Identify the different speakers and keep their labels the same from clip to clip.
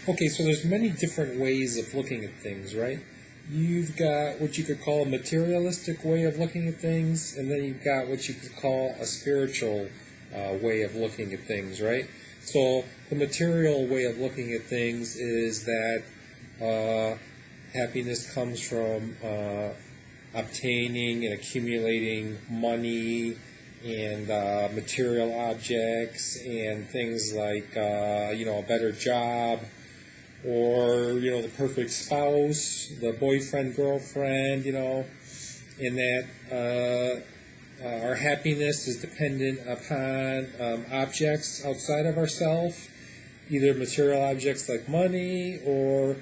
Speaker 1: Okay, so there's many different ways of looking at things, right? You've got what you could call a materialistic way of looking at things, and then you've got what you could call a spiritual way of looking at things, right? So the material way of looking at things is that happiness comes from obtaining and accumulating money and material objects and things like a better job, or the perfect spouse, the boyfriend, girlfriend, and that our happiness is dependent upon objects outside of ourselves, either material objects like money or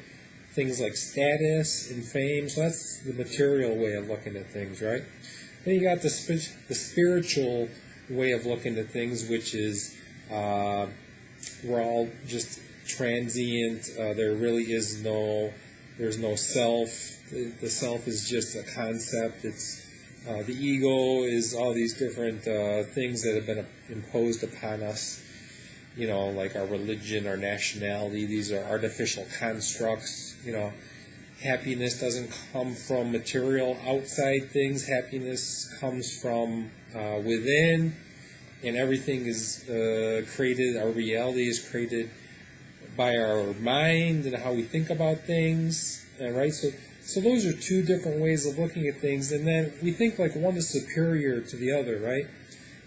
Speaker 1: things like status and fame. So that's the material way of looking at things, right? Then you got the spiritual way of looking at things, which is we're all just transient. There really is there's no self. The self is just a concept. It's the ego is all these different things that have been imposed upon us, like our religion, our nationality. These are artificial constructs. Happiness doesn't come from material outside things. Happiness comes from within, and everything is created, our reality is created by our mind and how we think about things, right? So those are two different ways of looking at things, and then we think like one is superior to the other, right?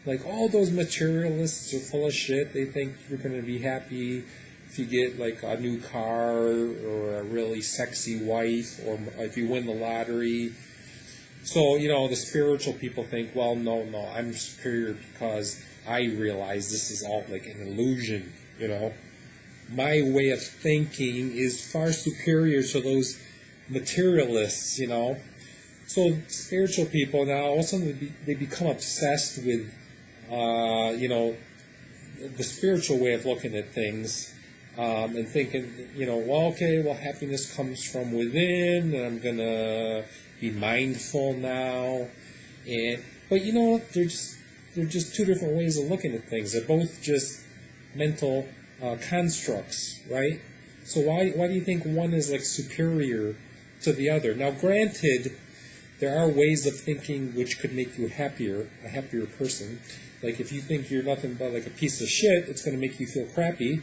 Speaker 1: Like all those materialists are full of shit. They think you're going to be happy if you get like a new car or a really sexy wife, or if you win the lottery. So, the spiritual people think, well, no, I'm superior because I realize this is all like an illusion, My way of thinking is far superior to those materialists, So spiritual people now, all of a sudden they become obsessed with, the spiritual way of looking at things, and thinking, happiness comes from within, and I'm going to be mindful now. But they're just two different ways of looking at things. They're both just mental constructs, right? So why do you think one is like superior to the other? Now, granted, there are ways of thinking which could make you a happier person. Like if you think you're nothing but like a piece of shit, it's going to make you feel crappy.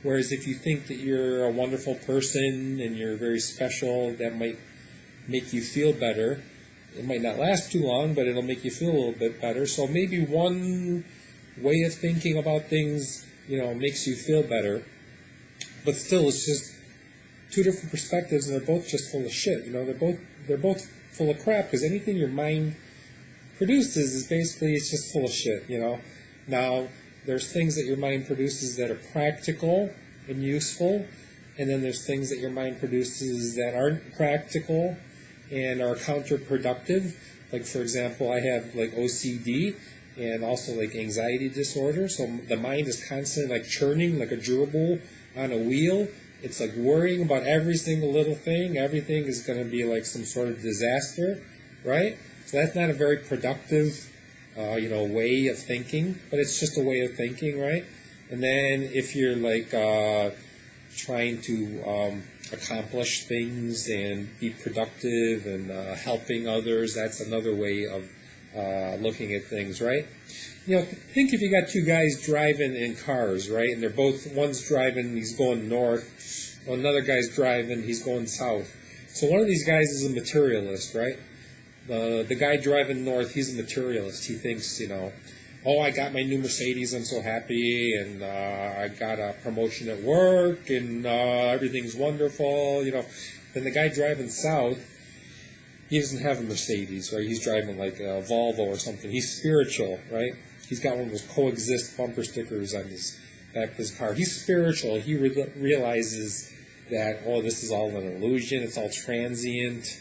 Speaker 1: Whereas if you think that you're a wonderful person and you're very special, that might make you feel better. It might not last too long, but it'll make you feel a little bit better. So maybe one way of thinking about things, makes you feel better. But still, it's just two different perspectives, and they're both just full of shit. They're both full of crap, because anything your mind produces is basically, it's just full of shit. Now there's things that your mind produces that are practical and useful, and then there's things that your mind produces that aren't practical and are counterproductive. Like, for example, I have like OCD and also like anxiety disorder, so the mind is constantly like churning like a gerbil on a wheel. It's like worrying about every single little thing. Everything is going to be like some sort of disaster, right? So that's not a very productive way of thinking, but it's just a way of thinking, right? And then if you're like trying to accomplish things and be productive and helping others, that's another way of looking at things, right? Think if you got two guys driving in cars, right? And they're both, one's driving, he's going north, another guy's driving, he's going south. So one of these guys is a materialist, right? The guy driving north, he's a materialist. He thinks, I got my new Mercedes, I'm so happy, and I got a promotion at work, and everything's wonderful, Then the guy driving south, he doesn't have a Mercedes, right? He's driving like a Volvo or something. He's spiritual, right? He's got one of those coexist bumper stickers on his back of his car. He's spiritual. He realizes that, this is all an illusion. It's all transient.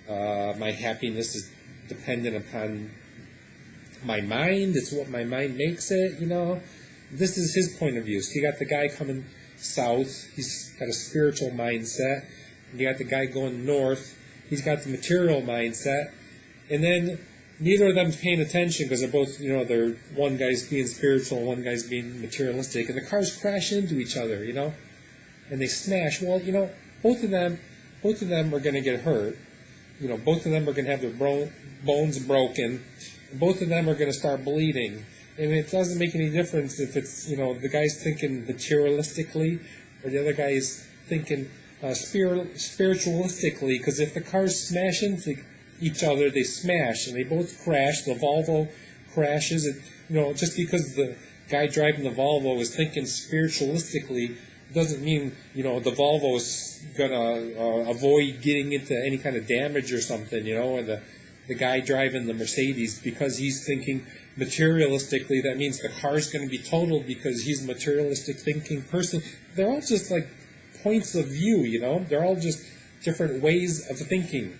Speaker 1: My happiness is dependent upon my mind. It's what my mind makes it, This is his point of view. So you got the guy coming south. He's got a spiritual mindset. And you got the guy going north. He's got the material mindset. And then neither of them's paying attention because they're both, they're one guy's being spiritual, one guy's being materialistic. And the cars crash into each other, and they smash, well, both of them are going to get hurt. Both of them are going to have their bones broken. Both of them are going to start bleeding. And it doesn't make any difference if it's, the guy's thinking materialistically or the other guy's thinking spiritualistically, because if the cars smash into each other, they smash and they both crash. The Volvo crashes. Just because the guy driving the Volvo is thinking spiritualistically doesn't mean, the Volvo is going to avoid getting into any kind of damage or something, and the guy driving the Mercedes, because he's thinking materialistically, that means the car's going to be totaled because he's a materialistic thinking person. They're all just like points of view, they're all just different ways of thinking.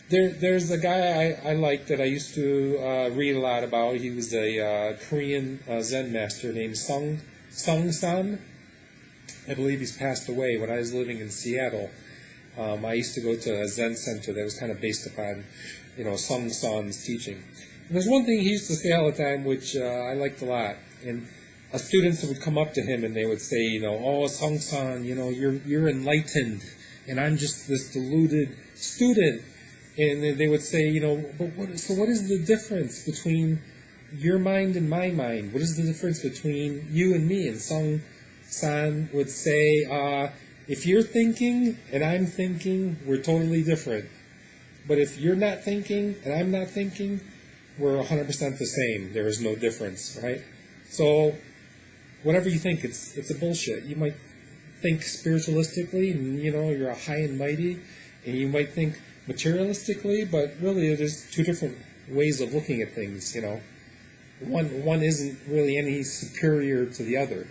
Speaker 1: There's a guy I like that I used to read a lot about. He was a Korean Zen master named Sung San. I believe he's passed away. When I was living in Seattle, I used to go to a Zen center that was kind of based upon, Sung San's teaching. And there's one thing he used to say all the time, which I liked a lot. And students would come up to him and they would say, oh, Sung San, you're enlightened, and I'm just this deluded student. And they would say, but what is the difference between your mind and my mind? What is the difference between you and me? And Sung San would say, if you're thinking and I'm thinking, we're totally different. But if you're not thinking and I'm not thinking, we're 100% the same. There is no difference, right? So whatever you think, it's a bullshit. You might think spiritualistically, and you're a high and mighty, and you might think materialistically, but really there's two different ways of looking at things. One isn't really any superior to the other.